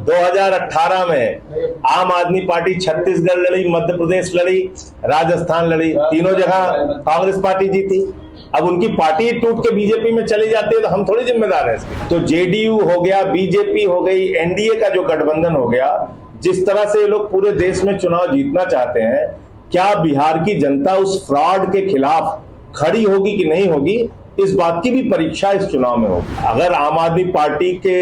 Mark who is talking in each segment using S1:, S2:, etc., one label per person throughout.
S1: 2018 में आम आदमी पार्टी छत्तीसगढ़ लड़ी, मध्य प्रदेश लड़ी, राजस्थान लड़ी, तीनों जगह कांग्रेस पार्टी जीती। अब उनकी पार्टी टूट के बीजेपी में चली जाती है तो हम थोड़ी जिम्मेदार हैं इसके। तो जेडीयू हो गया, बीजेपी हो गई, एनडीए का जो गठबंधन हो गया, जिस तरह से ये लोग पूरे देश में चुनाव जीतना चाहते हैं, क्या बिहार की जनता उस फ्रॉड के खिलाफ खड़ी होगी कि नहीं होगी, इस बात की भी परीक्षा इस चुनाव में होगी। अगर आम आदमी पार्टी के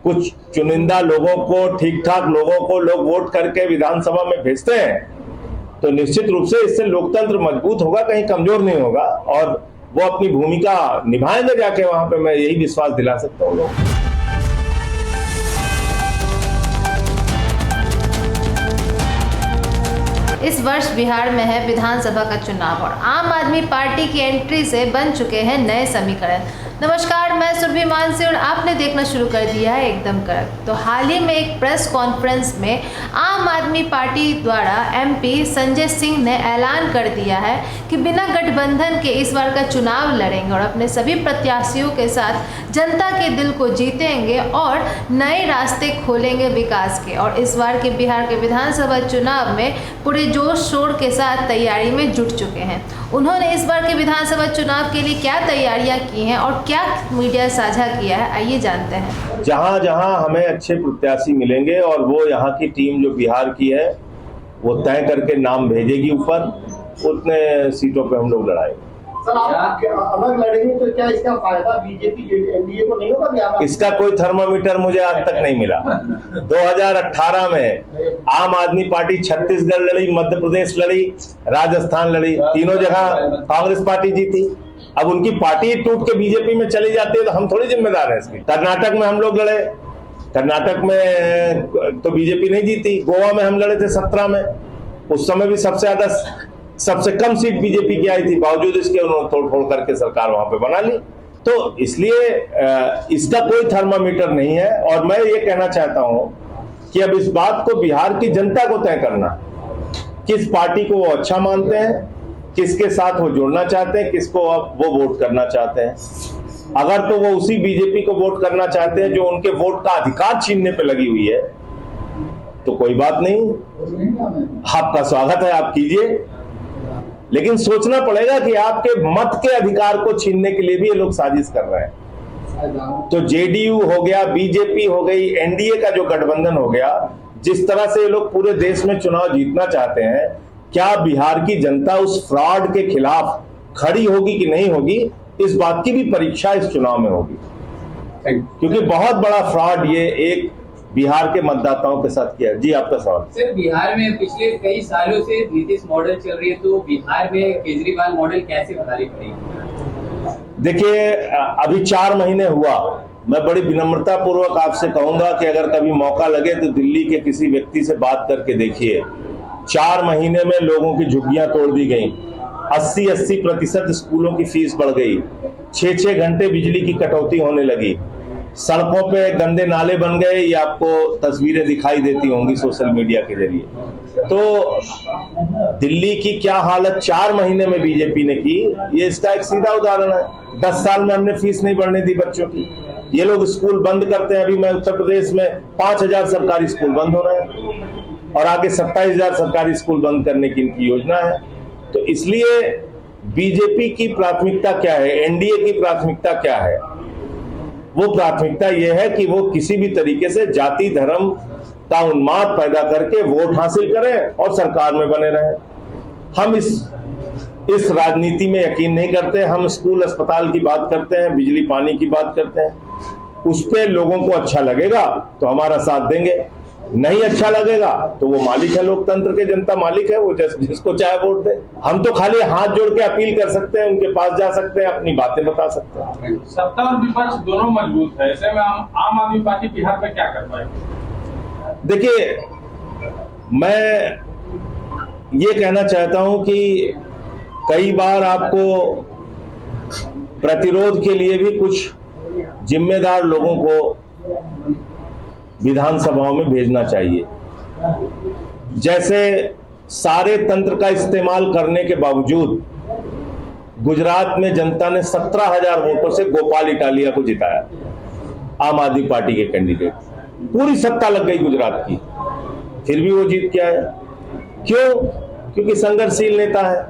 S1: कुछ चुनिंदा लोगों को, ठीक ठाक लोगों को लोग वोट करके विधानसभा में भेजते हैं तो निश्चित रूप से इससे लोकतंत्र मजबूत होगा, कहीं कमजोर नहीं होगा और वो अपनी भूमिका निभाएंगे जाके वहां पे। मैं यही विश्वास दिला सकता हूँ लोग।
S2: इस वर्ष बिहार में है विधानसभा का चुनाव और आम आदमी पार्टी की एंट्री से बन चुके हैं नए समीकरण। नमस्कार, मैं सुरभि मानसी और आपने देखना शुरू कर दिया है एकदम कड़क। तो हाल ही में एक प्रेस कॉन्फ्रेंस में आम आदमी पार्टी द्वारा एमपी संजय सिंह ने ऐलान कर दिया है कि बिना गठबंधन के इस बार का चुनाव लड़ेंगे और अपने सभी प्रत्याशियों के साथ जनता के दिल को जीतेंगे और नए रास्ते खोलेंगे विकास के। और इस बार के बिहार के विधानसभा चुनाव में पूरे जोश शोर के साथ तैयारी में जुट चुके हैं। उन्होंने इस बार के विधानसभा चुनाव के लिए क्या तैयारियां की हैं और क्या मीडिया साझा किया है, आइए जानते हैं।
S1: जहां जहां हमें अच्छे प्रत्याशी मिलेंगे और वो यहाँ की टीम जो बिहार की है वो तय करके नाम भेजेगी ऊपर, उतने सीटों पे हम लोग लड़ाएंगे।
S3: सर, आप अलग लड़ेंगे तो क्या इसका फायदा बीजेपी एनडीए को नहीं होगा?
S1: इसका कोई थर्मामीटर मुझे आज तक नहीं मिला। 2018 में आम आदमी पार्टी छत्तीसगढ़ लड़ी, मध्य प्रदेश लड़ी, राजस्थान लड़ी, तीनों जगह कांग्रेस पार्टी जीती। अब उनकी पार्टी टूट के बीजेपी में चली जाती है तो हम थोड़ी जिम्मेदार हैं इसके। कर्नाटक में हम लोग लड़े, कर्नाटक में तो बीजेपी नहीं जीती। गोवा में हम लड़े थे 17 में, उस समय भी सबसे कम सीट बीजेपी की आई थी, बावजूद इसके उन्होंने तोड़ करके सरकार वहां पे बना ली। तो इसलिए इसका कोई थर्मामीटर नहीं है। और मैं ये कहना चाहता हूं कि अब इस बात को बिहार की जनता को तय करना, किस पार्टी को वो अच्छा मानते हैं, किसके साथ वो जुड़ना चाहते हैं, किसको अब वो वोट करना चाहते हैं। अगर तो वो उसी बीजेपी को वोट करना चाहते हैं जो उनके वोट का अधिकार छीनने पे लगी हुई है तो कोई बात नहीं, आपका स्वागत है, आप कीजिए। लेकिन सोचना पड़ेगा कि आपके मत के अधिकार को छीनने के लिए भी ये लोग साजिश कर रहे हैं। तो जेडीयू हो गया, बीजेपी हो गई, एनडीए का जो गठबंधन हो गया, जिस तरह से ये लोग पूरे देश में चुनाव जीतना चाहते हैं, क्या बिहार की जनता उस फ्रॉड के खिलाफ खड़ी होगी कि नहीं होगी, इस बात की भी परीक्षा इस चुनाव में होगी। क्योंकि बहुत बड़ा फ्रॉड ये एक बिहार के मतदाताओं के साथ किया। जी, आपका सवाल।
S4: सर, बिहार में पिछले कई सालों से नीतीश मॉडल चल रही है, तो बिहार में केजरीवाल मॉडल कैसे बनानी पड़ेगी?
S1: देखिए, अभी 4 महीने हुआ। मैं बड़ी विनम्रता पूर्वक आपसे कहूंगा कि अगर कभी मौका लगे तो दिल्ली के किसी व्यक्ति से बात करके देखिए। 4 महीने में लोगों की झुग्गियां तोड़ दी गई, 80% स्कूलों की फीस बढ़ गई, 6-6 घंटे बिजली की कटौती होने लगी, सड़कों पे गंदे नाले बन गए। ये आपको तस्वीरें दिखाई देती होंगी सोशल मीडिया के जरिए। तो दिल्ली की क्या हालत 4 महीने में बीजेपी ने की, ये इसका एक सीधा उदाहरण है। 10 साल में हमने फीस नहीं बढ़ने दी बच्चों की। ये लोग स्कूल बंद करते हैं। अभी मैं उत्तर प्रदेश में 5000 सरकारी स्कूल बंद हो रहे हैं और आगे 27,000 सरकारी स्कूल बंद करने की इनकी योजना है। तो इसलिए बीजेपी की प्राथमिकता क्या है, एनडीए की प्राथमिकता क्या है? वो प्राथमिकता यह है कि वो किसी भी तरीके से जाति धर्म का उन्माद पैदा करके वोट हासिल करें और सरकार में बने रहें। हम इस राजनीति में यकीन नहीं करते। हम स्कूल अस्पताल की बात करते हैं, बिजली पानी की बात करते हैं, उस पे लोगों को अच्छा लगेगा तो हमारा साथ देंगे, नहीं अच्छा लगेगा तो वो मालिक है लोकतंत्र के, जनता मालिक है, वो जिसको चाहे वोट दे। हम तो खाली हाथ जोड़ के अपील कर सकते हैं, उनके पास जा सकते हैं, अपनी बातें बता सकते हैं।
S5: सत्ता और विपक्ष दोनों मजबूत है, ऐसे में आम आदमी पार्टी बिहार में क्या कर पाएगी?
S1: देखिए, मैं ये कहना चाहता हूं कि कई बार आपको प्रतिरोध के लिए भी कुछ जिम्मेदार लोगों को विधानसभाओं में भेजना चाहिए। जैसे सारे तंत्र का इस्तेमाल करने के बावजूद गुजरात में जनता ने 17,000 वोटों से गोपाल इटालिया को जिताया, आम आदमी पार्टी के कैंडिडेट। पूरी सत्ता लग गई गुजरात की, फिर भी वो जीत के आया। क्यों? क्योंकि संघर्षशील नेता है,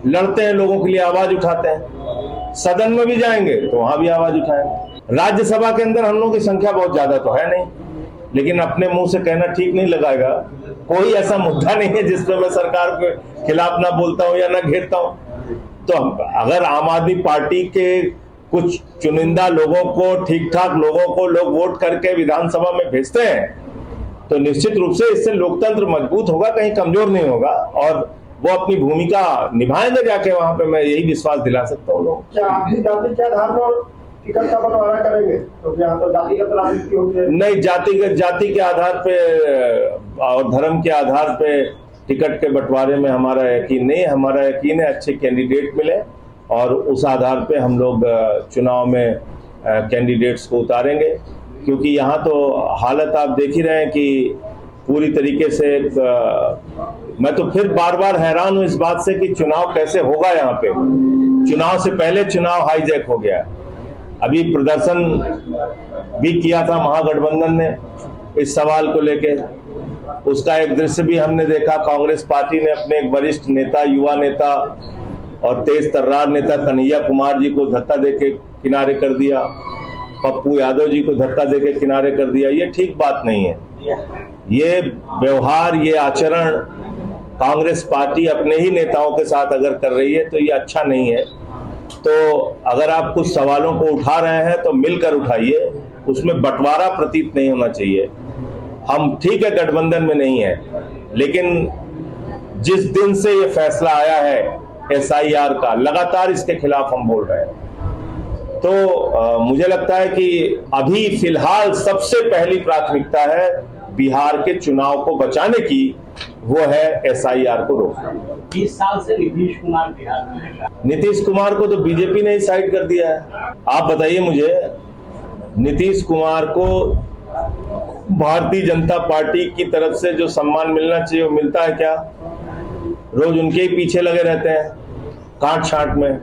S1: लड़ते हैं, लोगों के लिए आवाज उठाते हैं। सदन में भी जाएंगे तो वहां भी आवाज उठाएंगे। राज्यसभा के अंदर हम लोगों की संख्या बहुत ज्यादा तो है नहीं, लेकिन अपने मुंह से कहना ठीक नहीं लगाएगा। कोई ऐसा मुद्दा नहीं है जिसमें मैं सरकार के खिलाफ ना बोलता हूं या ना घेरता हूं। तो अगर आम आदमी पार्टी के कुछ चुनिंदा लोगों को, ठीक ठाक लोगों को लोग वोट करके विधानसभा में भेजते हैं, तो निश्चित रूप से इससे लोकतंत्र मजबूत होगा, कहीं कमजोर नहीं होगा, और वो अपनी भूमिका निभाएंगे जाके वहां पे। मैं यही विश्वास दिला सकता हूँ लोग।
S3: क्या आप भी जाति के आधार पर टिकट का बंटवारा करेंगे? तो यहाँ तो जातिगत राजनीति होती है।
S1: नहीं, जाति के आधार पे और धर्म के आधार पे टिकट के बंटवारे में हमारा यकीन नहीं है। हमारा यकीन है अच्छे कैंडिडेट मिले और उस आधार पे हम लोग चुनाव में कैंडिडेट्स को उतारेंगे, क्योंकि यहाँ तो हालत आप देख ही रहे हैं कि पूरी तरीके से मैं तो फिर बार बार हैरान हूँ इस बात से कि चुनाव कैसे होगा। यहाँ पे चुनाव से पहले चुनाव हाईजैक हो गया। अभी प्रदर्शन भी किया था महागठबंधन ने इस सवाल को लेके, उसका एक दृश्य भी हमने देखा। कांग्रेस पार्टी ने अपने एक वरिष्ठ नेता, युवा नेता और तेज तर्रार नेता कन्हैया कुमार जी को धक्का देके किनारे कर दिया, पप्पू यादव जी को धक्का देके किनारे कर दिया। ये ठीक बात नहीं है। ये व्यवहार, ये आचरण कांग्रेस पार्टी अपने ही नेताओं के साथ अगर कर रही है तो ये अच्छा नहीं है। तो अगर आप कुछ सवालों को उठा रहे हैं तो मिलकर उठाइए, उसमें बंटवारा प्रतीत नहीं होना चाहिए। हम ठीक है गठबंधन में नहीं है, लेकिन जिस दिन से ये फैसला आया है SIR का, लगातार इसके खिलाफ हम बोल रहे हैं। तो मुझे लगता है कि अभी फिलहाल सबसे पहली प्राथमिकता है बिहार के चुनाव को बचाने की, वो है SIR को रोकना।
S6: 20 साल से नीतीश कुमार बिहार में है।
S1: नीतीश कुमार को तो बीजेपी ने ही साइड कर दिया है। आप बताइए मुझे, नीतीश कुमार को भारतीय जनता पार्टी की तरफ से जो सम्मान मिलना चाहिए वो मिलता है क्या? रोज उनके ही पीछे लगे रहते हैं काट छांट में।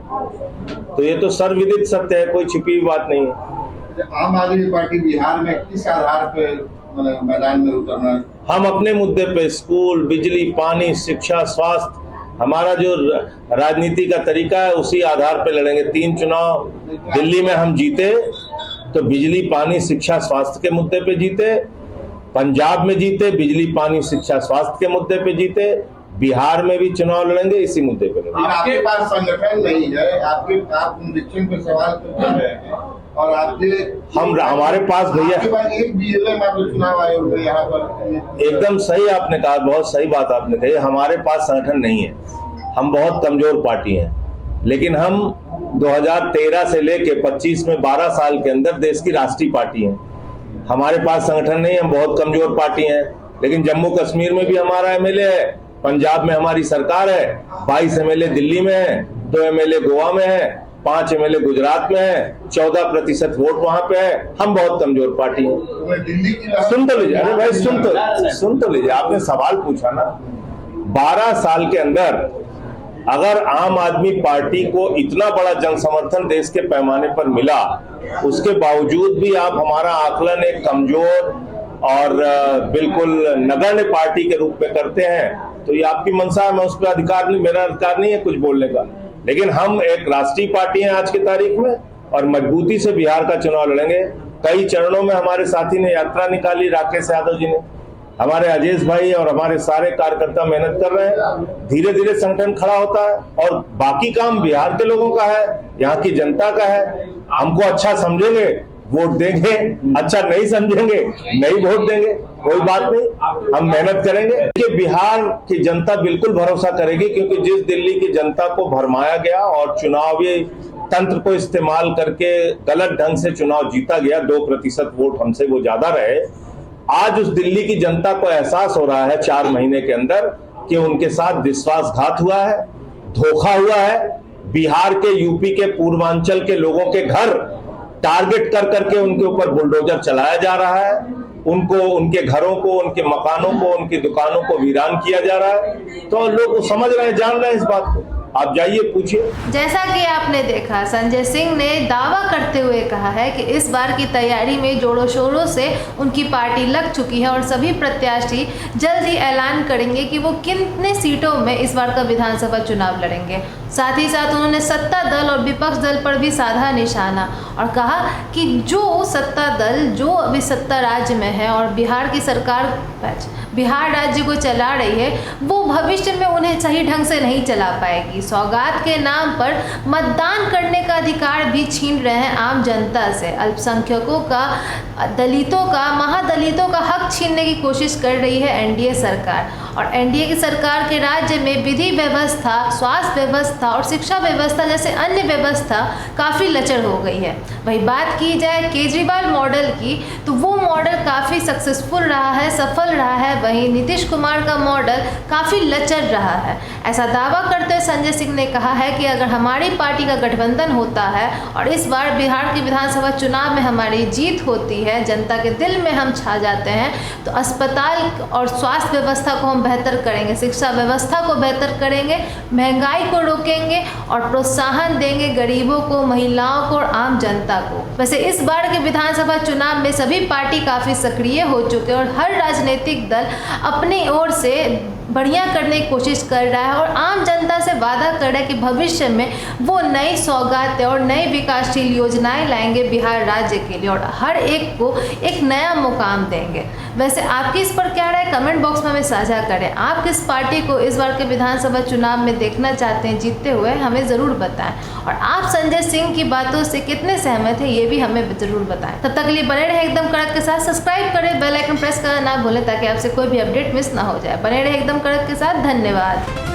S1: तो ये तो सर्वविदित सत्य है, कोई छिपी हुई बात नहीं है।
S7: आम आदमी पार्टी बिहार में किस आधार पे मैदान में उतरना?
S1: हम अपने मुद्दे पे स्कूल, बिजली, पानी, शिक्षा, स्वास्थ्य, हमारा जो राजनीति का तरीका है उसी आधार पे लड़ेंगे। 3 चुनाव दिल्ली में हम जीते तो बिजली, पानी, शिक्षा, स्वास्थ्य के मुद्दे पे जीते। पंजाब में जीते, बिजली, पानी, शिक्षा, स्वास्थ्य के मुद्दे पे जीते। बिहार में भी चुनाव लड़ेंगे इसी मुद्दे पे लड़ेंगे।
S7: आपके पास संगठन नहीं है, आप निरीक्षण पे सवाल कर रहे हैं और
S1: हमारे पास भैया
S7: एक BLA मात्र चुनाव आयोग है यहाँ पर।
S1: एकदम सही आपने कहा, बहुत सही बात आपने कही। हमारे पास संगठन नहीं है, हम बहुत कमजोर पार्टी हैं, लेकिन हम 2013 से लेके 25 में 12 साल के अंदर देश की राष्ट्रीय पार्टी हैं। हमारे पास संगठन नहीं, हम बहुत कमजोर पार्टी हैं, लेकिन जम्मू कश्मीर में भी हमारा MLA है, पंजाब में हमारी सरकार है, 22 MLA दिल्ली में है, 2 MLA गोवा में है, 5 MLA गुजरात में है, 14% वोट वहां पे है। हम बहुत कमजोर पार्टी हैं। सुन तो लीजिए, अरे भाई सुन तो लीजिए, आपने सवाल पूछा ना। 12 साल के अंदर अगर आम आदमी पार्टी को इतना बड़ा जन समर्थन देश के पैमाने पर मिला, उसके बावजूद भी आप हमारा आकलन एक कमजोर और बिल्कुल नगण्य पार्टी के रूप में करते हैं, तो ये आपकी मंशा है। मैं उस पर अधिकार नहीं, मेरा अधिकार नहीं है कुछ बोलने का, लेकिन हम एक राष्ट्रीय पार्टी हैं आज की तारीख में और मजबूती से बिहार का चुनाव लड़ेंगे। कई चरणों में हमारे साथी ने यात्रा निकाली, राकेश यादव जी ने, हमारे अजेश भाई और हमारे सारे कार्यकर्ता मेहनत कर रहे हैं। धीरे धीरे संगठन खड़ा होता है और बाकी काम बिहार के लोगों का है, यहाँ की जनता का है। हमको अच्छा समझेंगे वोट देंगे, अच्छा नहीं समझेंगे नहीं वोट देंगे, कोई बात नहीं, हम मेहनत करेंगे। कि बिहार की जनता बिल्कुल भरोसा करेगी, क्योंकि जिस दिल्ली की जनता को भरमाया गया और चुनावी तंत्र को इस्तेमाल करके गलत ढंग से चुनाव जीता गया, 2% वोट हमसे वो ज्यादा रहे, आज उस दिल्ली की जनता को एहसास हो रहा है 4 महीने के अंदर कि उनके साथ विश्वासघात हुआ है, धोखा हुआ है। बिहार के, यूपी के, पूर्वांचल के लोगों के घर टारगेट कर करके उनके ऊपर बुलडोजर चलाया जा रहा है, उनको, उनके घरों को, उनके मकानों को, उनकी दुकानों को वीरान किया जा रहा है। तो लोग समझ रहे हैं, जान रहे हैं इस बात को। आप जाइए पूछिए।
S2: जैसा कि आपने देखा, संजय सिंह ने दावा करते हुए कहा है कि इस बार की तैयारी में जोरों शोरों से उनकी पार्टी लग चुकी है और सभी प्रत्याशी जल्द ही ऐलान करेंगे कि वो कितने सीटों में इस बार का विधानसभा चुनाव लड़ेंगे। साथ ही साथ उन्होंने सत्ता दल और विपक्ष दल पर भी साधा निशाना और कहा कि जो सत्ता दल जो अभी सत्ता राज्य में है और बिहार की सरकार बिहार राज्य को चला रही है, वो भविष्य में उन्हें सही ढंग से नहीं चला पाएगी। सौगात के नाम पर मतदान करने का अधिकार भी छीन रहे हैं आम जनता से। अल्पसंख्यकों का, दलितों का, महादलितों का हक छीनने की कोशिश कर रही है एनडीए सरकार। और एनडीए की सरकार के राज्य में विधि व्यवस्था, स्वास्थ्य व्यवस्था और शिक्षा व्यवस्था जैसे अन्य व्यवस्था काफ़ी लचर हो गई है। वही बात की जाए केजरीवाल मॉडल की, तो वो मॉडल काफ़ी सक्सेसफुल रहा है, सफल रहा है। वहीं नीतीश कुमार का मॉडल काफ़ी लचर रहा है। ऐसा दावा करते संजय सिंह ने कहा है कि अगर हमारी पार्टी का गठबंधन होता है और इस बार बिहार की विधानसभा चुनाव में हमारी जीत होती है, जनता के दिल में हम छा जाते हैं, तो अस्पताल और स्वास्थ्य व्यवस्था को हम बेहतर करेंगे, शिक्षा व्यवस्था को बेहतर करेंगे, महंगाई को रोकेंगे और प्रोत्साहन देंगे गरीबों को, महिलाओं को और आम जनता को। वैसे इस बार के विधानसभा चुनाव में सभी पार्टी काफ़ी सक्रिय हो चुके हैं और हर राजनीतिक दल अपनी ओर से बढ़िया करने की कोशिश कर रहा है और आम जनता से वादा कर रहा है कि भविष्य में वो नई सौगातें और नई विकासशील योजनाएं लाएंगे बिहार राज्य के लिए और हर एक को एक नया मुकाम देंगे। वैसे आपकी इस पर क्या राय, कमेंट बॉक्स में हमें साझा करें। आप किस पार्टी को इस बार के विधानसभा चुनाव में देखना चाहते हैं जीतते हुए, हमें ज़रूर बताएं। और आप संजय सिंह की बातों से कितने सहमत हैं ये भी हमें ज़रूर बताएं। तब तक के लिए बने रहे एकदम कड़क के साथ, सब्सक्राइब करें, बेल आइकन प्रेस करना ना भूलें ताकि आपसे कोई भी अपडेट मिस ना हो जाए। बने रहे एकदम कड़क के साथ। धन्यवाद।